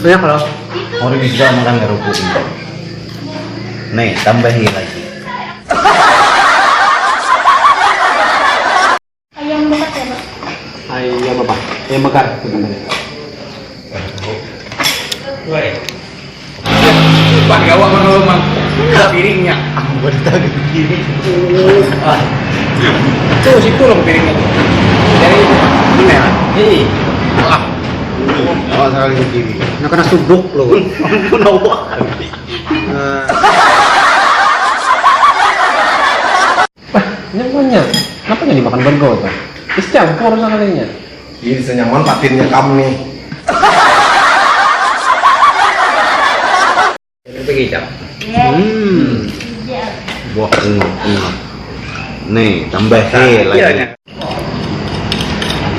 Ya kalau Orang bisa makan kerupuk ini. Nih, tambahin lagi. Ayam bakar ya, Pak? ayam apa? Ayam bakar sebenarnya. Woi. Pak gawak mana mang? Piringnya. Aku bertahan ke kiri. Tuh situ loh piringnya. Dari ini ya? Iya. Wah. Oh, sekali ke kiri. Nah kena suduk loh. Kenapa? Nyamannya. Kenapa nggak dimakan burgo tuh? Terus campur sekalinya. Ini senyaman patinnya kamu nih. Itu kicap. Iya. Buah enak. Nih, tambah lagi.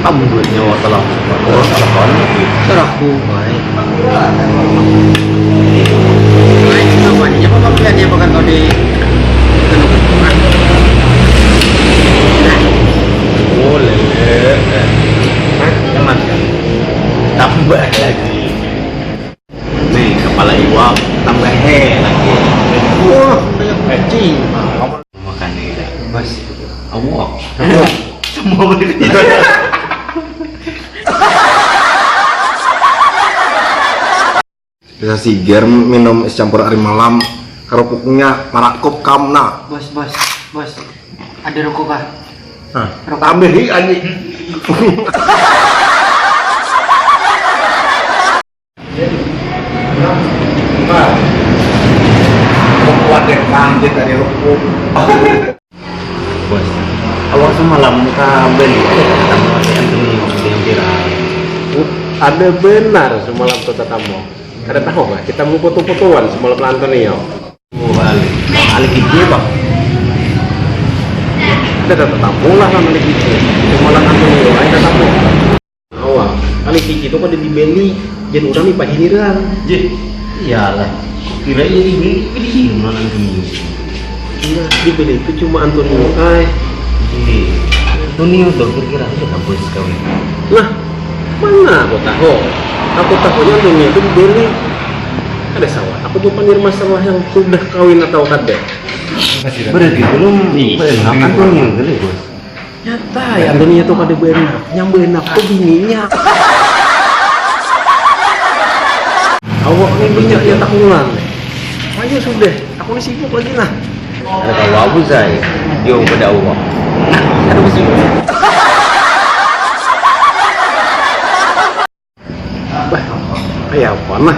Ambulnya wasalam. Wasalam lagi. Teraku. Baik. Namanya apa pilihannya bukan kau di Boleh. Teman kan? Tambah lagi. Nih, kepala iwak tambah lagi. wah banyak kecil. Makan ini dah. Mas, Awak. Semua boleh. Bisa siger minum es campur hari malam. Kerupuknya marakop kamna. bos. Ada rokok kah? Hah, tambahi anjing. Kuat deh kanjeng dari rupuk. Bos. Awak semalam beli ketemu si Anthony yang viral. Ada benar semalam tuh tatamu. Ada tahu nggak? Kita mau foto-fotoan semalam Antonio. Oh, balik. Balik gigi, Bang. Ada tatamu lah sama Kiki. Semalam Antonio, ada tamu. Awal kali Kiki itu kan dibeli, jadi udah nih pak hiliran. Jadi, iyalah. Kira ini mana Anthony. Nah, dibeli itu cuma Antonio. Jadi, Anthony udah kira-kira udah kampus kawin. Lah, mana aku tahu? Aku tahunya Antonio itu dibeli. Ada sawah. Aku tuh panggil masalah yang sudah kawin atau kada. Berarti belum benar Anthony yang gede, Bos. Nyata ya Antonio itu kada benar. Yang benar tuh bininya. Awak nih banyak yang tahunan. Ayo sudah, aku nih sibuk lagi lah. Ada tahu Abu Zai, yo pada awak. Ada besi. Bah, kayak apa nah?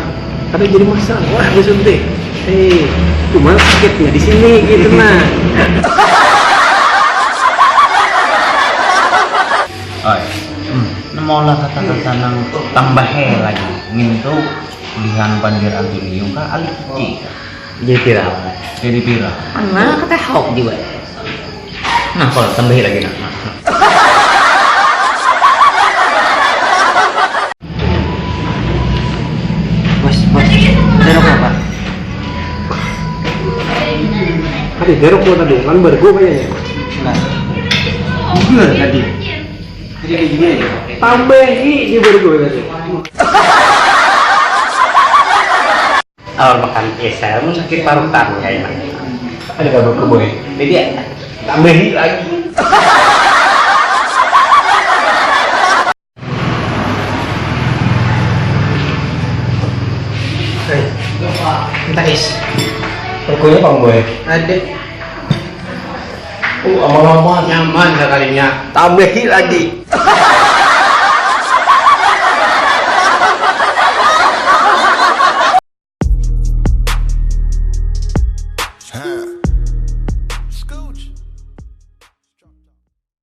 Ada jadi masalah besok deh. Cuma sakitnya di sini gitu nah. Oi. Namolah kata-kata nang tambah lagi. Mintu lihan pandir Antonio ka alik kiki. Jadi kira. Jadi pira. Mana kata hok juga. Nah, kalau tambahin lagi nak. Bos. Ada rokok apa? Ada derok gua tadi, kan bergo kayaknya. Nah. Bener tadi. Jadi kayak gini aja. Tambahi di bergo tadi. Awal makan esel sakit parutan kayaknya. Ada kabar ke boy. Jadi ya, tambahin lagi. Minta es. Bergonya bang boy. Ada. Amal-amal. Nyaman sekalinya. Tambahi lagi.